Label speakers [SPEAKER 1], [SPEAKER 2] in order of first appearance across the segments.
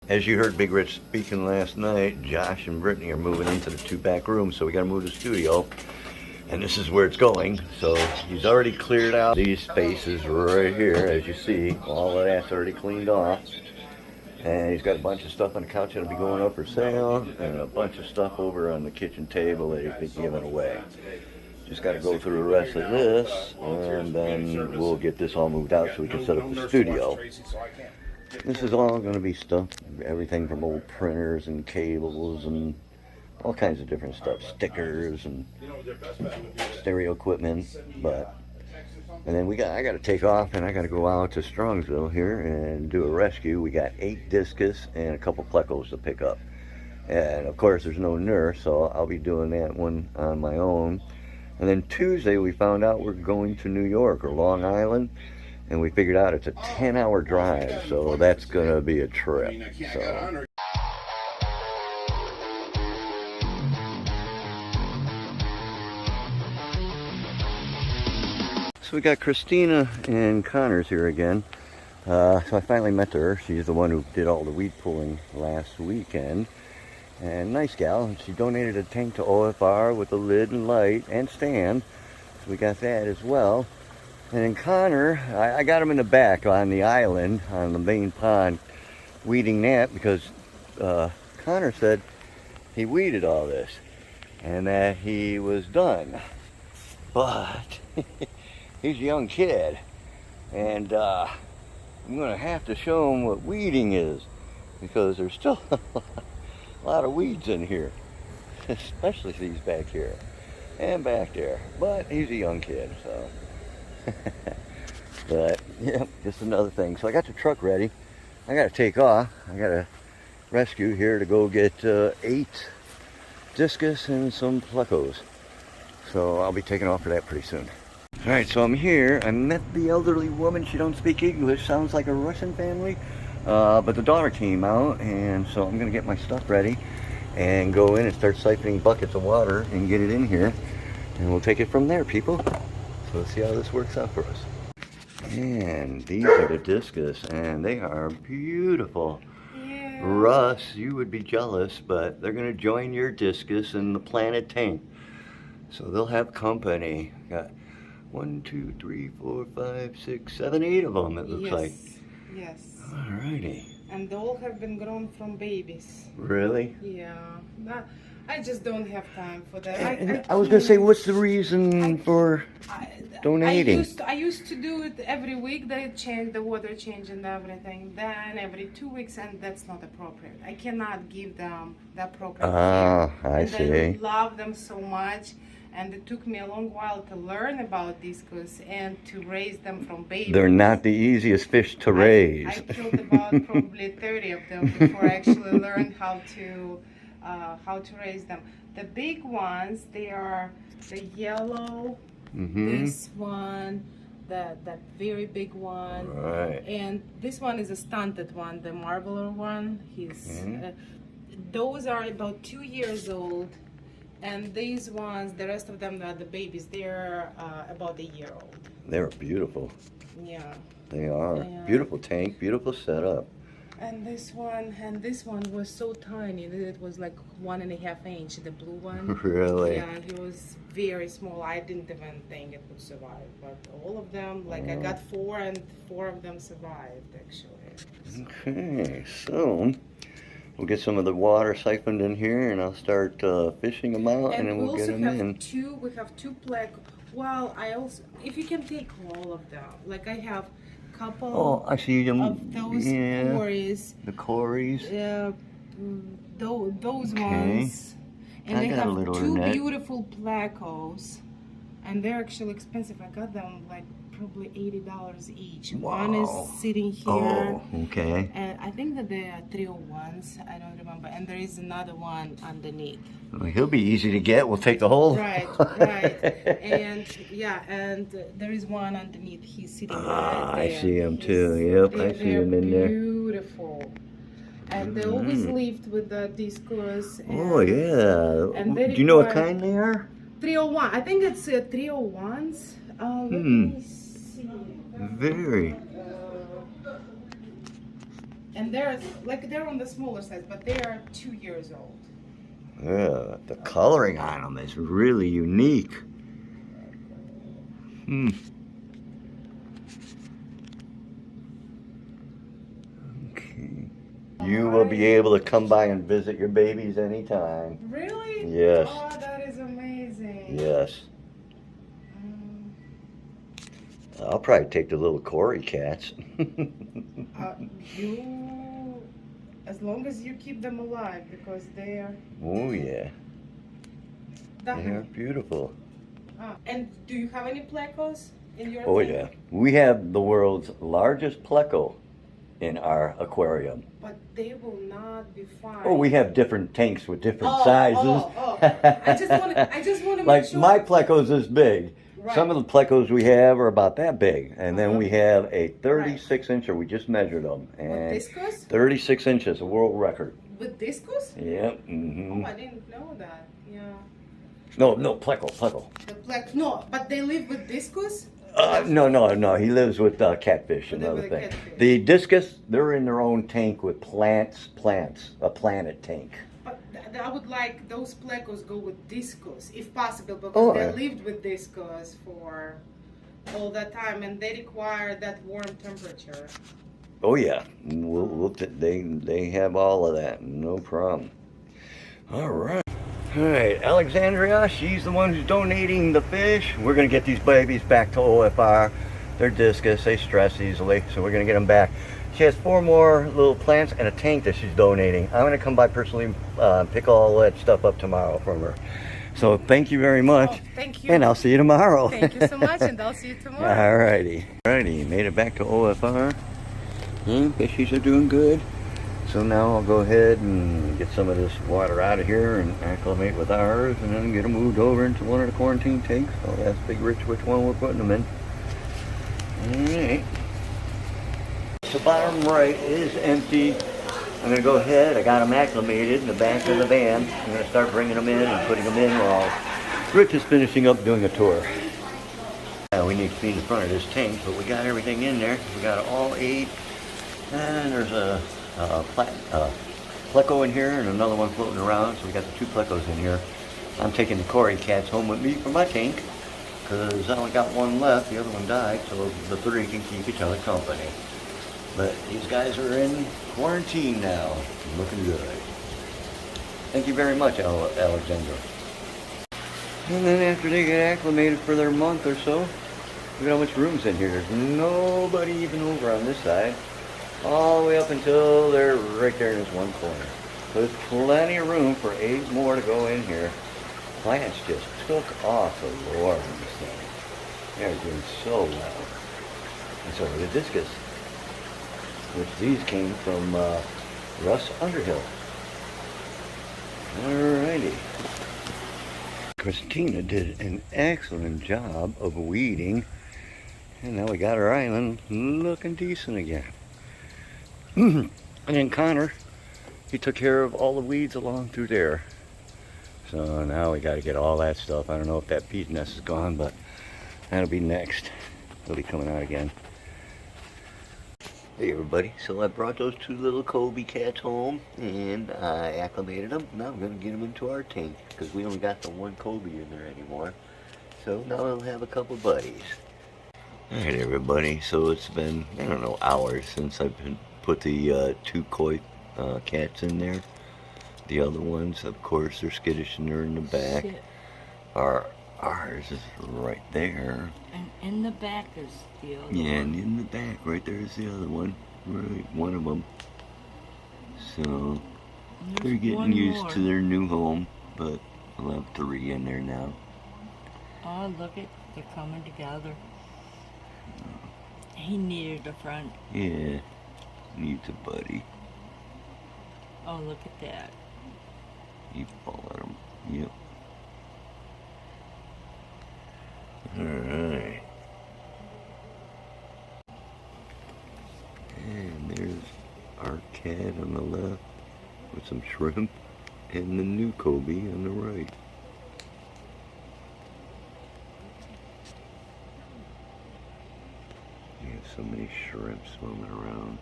[SPEAKER 1] As you heard Big Rich speaking last night, Josh and Brittany are moving into the 2 back rooms, so we got to move the studio. And this is where it's going. So he's already cleared out these spaces right here, as you see. All of that's already cleaned off. And he's got a bunch of stuff on the couch that'll be going up for sale, and a bunch of stuff over on the kitchen table that he's been giving away. Just got to go through the rest of this, and then we'll get this all moved out so we can set up the studio. This is all going to be stuff, everything from old printers and cables and all kinds of different stuff, stickers and stereo equipment. And then I got to take off, and I got to go out to Strongsville here and do a rescue. We got 8 discus and a couple plecos to pick up. And of course there's no nurse, so I'll be doing that one on my own. And then Tuesday we found out we're going to New York or Long Island. And we figured out it's a 10-hour drive, so that's going to be a trip. So we got Christina and Connors here again. So I finally met her. She's the one who did all the weed pulling last weekend. And nice gal. She donated a tank to OFR with a lid and light and stand. So we got that as well. And then Connor, I got him in the back on the island, on the main pond, weeding that because Connor said he weeded all this and that he was done. But he's a young kid, and I'm going to have to show him what weeding is because there's still a lot of weeds in here, especially these back here and back there. But he's a young kid, so. But yeah, just another thing. So I got the truck ready. I got to take off. I got a rescue here to go get 8 discus and some plecos. So I'll be taking off for that pretty soon. All right, so I'm here. I met the elderly woman. She don't speak English. Sounds like a Russian family. But the daughter came out, and so I'm gonna get my stuff ready and go in and start siphoning buckets of water and get it in here, and we'll take it from there, people. So let's see how this works out for us. And these are the discus, and they are beautiful. Yeah. Russ, you would be jealous, but they're going to join your discus in the planet tank. So they'll have company. Got 1, 2, 3, 4, 5, 6, 7, 8 of them, it looks like.
[SPEAKER 2] Yes.
[SPEAKER 1] Alrighty.
[SPEAKER 2] And all have been grown from babies.
[SPEAKER 1] Really?
[SPEAKER 2] Yeah. I just don't have time for that.
[SPEAKER 1] I was going to say, what's the reason for donating?
[SPEAKER 2] I used to do it every week. They change the water change and everything. Then every 2 weeks, and that's not appropriate. I cannot give them that program.
[SPEAKER 1] I see.
[SPEAKER 2] I love them so much, and it took me a long while to learn about discus and to raise them from babies. They're
[SPEAKER 1] not the easiest fish to raise.
[SPEAKER 2] I killed about probably 30 of them before I actually learned how to raise them. The big ones, they are the yellow, this one, that very big one,
[SPEAKER 1] right.
[SPEAKER 2] And this one is a stunted one, the marbler one. Those are about 2 years old, and these ones, the rest of them are the babies. They're about a year old.
[SPEAKER 1] They're beautiful.
[SPEAKER 2] Yeah.
[SPEAKER 1] They are. Beautiful tank, beautiful setup.
[SPEAKER 2] And this one was so tiny that it was like 1.5 inch, the blue one.
[SPEAKER 1] Really?
[SPEAKER 2] Yeah, he was very small. I didn't even think it would survive, but all of them, like I got 4, and 4 of them survived actually.
[SPEAKER 1] Okay, so we'll get some of the water siphoned in here, and I'll start fishing them out, and then we'll get them in.
[SPEAKER 2] We have 2 black. Well, I also, if you can take all of them, like I have couple
[SPEAKER 1] I see them.
[SPEAKER 2] Of those cories.
[SPEAKER 1] The cories.
[SPEAKER 2] Those ones. And
[SPEAKER 1] I
[SPEAKER 2] they
[SPEAKER 1] got
[SPEAKER 2] have 2 beautiful placos, and they're actually expensive. I got them like probably $80 each.
[SPEAKER 1] Wow.
[SPEAKER 2] One is sitting here.
[SPEAKER 1] Oh, okay.
[SPEAKER 2] And I think that they are 301s. I don't remember. And there is another one underneath.
[SPEAKER 1] Well, he'll be easy to get. We'll take the whole.
[SPEAKER 2] Right. And yeah, and there is one underneath. He's sitting right there.
[SPEAKER 1] I see him too. Yep, I see him in there.
[SPEAKER 2] Beautiful. And they always lived with the discus.
[SPEAKER 1] Oh yeah.
[SPEAKER 2] And
[SPEAKER 1] do you know what kind they are?
[SPEAKER 2] 301. I think it's 301s. Let me see.
[SPEAKER 1] Very.
[SPEAKER 2] And they're on the smaller size, but they are 2 years old.
[SPEAKER 1] Yeah, the coloring on them is really unique. Okay. You will be able to come by and visit your babies anytime.
[SPEAKER 2] Really?
[SPEAKER 1] Yes.
[SPEAKER 2] Oh, that is amazing.
[SPEAKER 1] Yes. I'll probably take the little Cory cats.
[SPEAKER 2] As long as you keep them alive, because they are.
[SPEAKER 1] Oh yeah. They are beautiful.
[SPEAKER 2] And do you have any plecos in your
[SPEAKER 1] Oh
[SPEAKER 2] tank?
[SPEAKER 1] yeah. We have the world's largest pleco in our aquarium.
[SPEAKER 2] But they will not be fine.
[SPEAKER 1] Oh, we have different tanks with different sizes.
[SPEAKER 2] I just want to
[SPEAKER 1] like
[SPEAKER 2] make sure.
[SPEAKER 1] my pleco's this big.
[SPEAKER 2] Right.
[SPEAKER 1] Some of the plecos we have are about that big, and then we have a 36-incher. We just measured them, and
[SPEAKER 2] with Discus?
[SPEAKER 1] 36 inches, a world record.
[SPEAKER 2] With Discus?
[SPEAKER 1] Yep. Mm-hmm.
[SPEAKER 2] Oh, I didn't know that. Yeah.
[SPEAKER 1] No, pleco.
[SPEAKER 2] The no, but they live with Discus?
[SPEAKER 1] No. He lives with catfish and other things. The Discus, they're in their own tank with plants, a planet tank.
[SPEAKER 2] But I would like those plecos go with Discus, if possible, because they lived with Discus for all that time, and they require that warm temperature.
[SPEAKER 1] Oh yeah, they have all of that, no problem. All right. All right, Alexandria, she's the one who's donating the fish. We're going to get these babies back to OFR. They're Discus, they stress easily, so we're going to get them back. She has 4 more little plants and a tank that she's donating. I'm going to come by personally, pick all that stuff up tomorrow from her. So thank you very much.
[SPEAKER 2] Oh, thank you.
[SPEAKER 1] And I'll see you tomorrow.
[SPEAKER 2] Thank you so much, and I'll see you tomorrow.
[SPEAKER 1] All righty. Made it back to OFR. Fishies are doing good. So now I'll go ahead and get some of this water out of here and acclimate with ours, and then get them moved over into one of the quarantine tanks. I'll ask Big Rich which one we're putting them in. Alright. The bottom right is empty. I'm going to go ahead. I got them acclimated in the back of the van. I'm going to start bringing them in and putting them in while Rich is finishing up doing a tour. We need to clean the front of this tank, but we got everything in there. We got all 8. And there's a pleco in here and another one floating around, so we got the 2 plecos in here. I'm taking the Cory cats home with me for my tank because I only got 1 left. The other one died, so the 3 can keep each other company. But these guys are in quarantine now, looking good. Thank you very much, Alexandra. And then after they get acclimated for their month or so, look at how much room's in here. There's nobody even over on this side. All the way up until they're right there in this one corner. So there's plenty of room for 8 more to go in here. Plants just took off the Lord in this thing. They're doing so well. And so the Discus, which these came from Russ Underhill. Alrighty. Christina did an excellent job of weeding. And now we got our island looking decent again. And then Connor, he took care of all the weeds along through there. So now we got to get all that stuff. I don't know if that bee's nest is gone, but that'll be next. It'll be coming out again. Hey everybody, so I brought those 2 little Kobe cats home and I acclimated them. Now I'm going to get them into our tank because we only got the 1 Kobe in there anymore. So now I'll have a couple buddies. Alright everybody, so it's been, I don't know, hours since I've put the 2 koi cats in there. The other ones, of course, they're skittish and they're in the back. Ours is right there.
[SPEAKER 3] And in the back is the other one.
[SPEAKER 1] Yeah, and in the back, right there is the other one. Right, one of them. So, they're getting used to their new home, but I'll have 3 in there now.
[SPEAKER 3] Oh, look it, they're coming together. He needed a friend.
[SPEAKER 1] Yeah, needs a buddy.
[SPEAKER 3] Oh, look at that.
[SPEAKER 1] You fall at him. Yep. Alright. And there's our cat on the left with some shrimp and the new Kobe on the right. You have so many shrimp swimming around.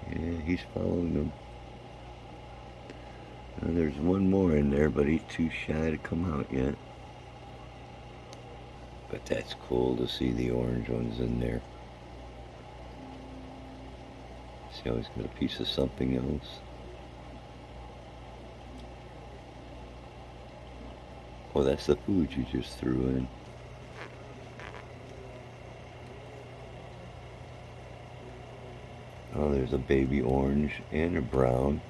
[SPEAKER 1] Yeah, he's following them. There's one more in there, but he's too shy to come out yet. But that's cool to see the orange ones in there. See how he's got a piece of something else? Oh, that's the food you just threw in. Oh, there's a baby orange and a brown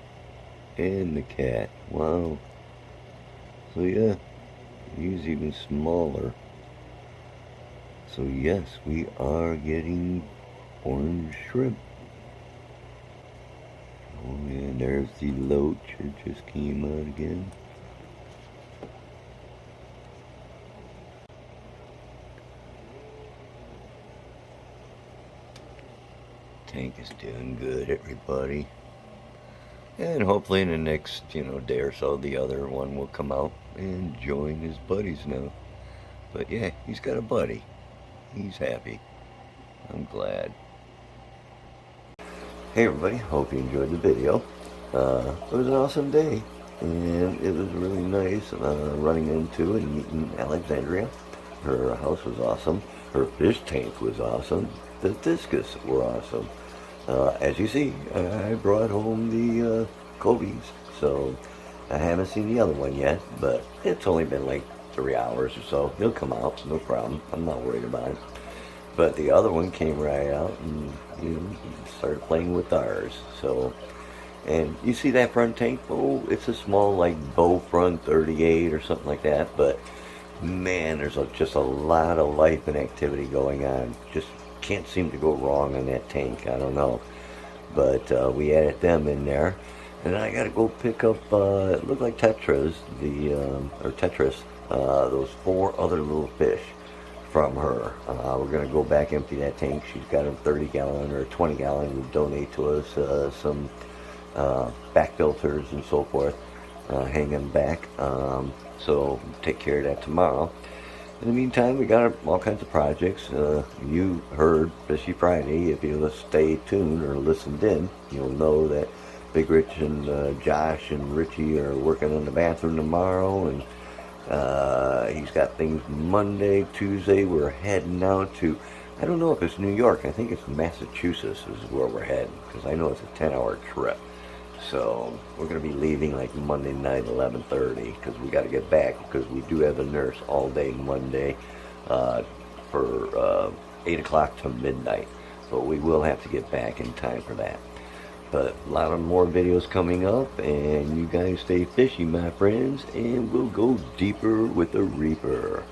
[SPEAKER 1] and the cat. Wow. So yeah, he's even smaller. So yes, we are getting orange shrimp. Oh yeah, there's the loach that just came out again. Tank is doing good, everybody. And hopefully in the next, day or so, the other one will come out and join his buddies now. But yeah, he's got a buddy. He's happy. I'm glad. Hey everybody, hope you enjoyed the video. It was an awesome day, and it was really nice running into and meeting Alexandria. Her house was awesome. Her fish tank was awesome. The Discus were awesome. As you see, I brought home the Kobe's, so I haven't seen the other one yet, but it's only been like 3 hours or so. He'll come out, no problem. I'm not worried about it. But the other one came right out and started playing with ours. So, and you see that front tank? Oh, it's a small like bow front 38 or something like that. But man, there's just a lot of life and activity going on. Just can't seem to go wrong on that tank. I don't know. But we added them in there. And then I got to go pick up, it looked like tetras, those 4 other little fish from her. We're going to go back empty that tank. She's got a 30-gallon or 20-gallon to donate to us, some back filters and so forth, hanging back. So take care of that tomorrow. In the meantime, we got all kinds of projects. You heard Fishy Friday. If you stay tuned or listened in, you'll know that Big Rich and Josh and Richie are working on the bathroom tomorrow, and he's got things Monday, Tuesday. We're heading out to, I don't know if it's New York. I think it's Massachusetts is where we're heading, because I know it's a 10-hour trip. So we're going to be leaving like Monday night, 11:30, because we got to get back, because we do have a nurse all day Monday for 8 o'clock to midnight. But we will have to get back in time for that. But a lot of more videos coming up, and you guys stay fishy, my friends, and we'll go deeper with the Reaper.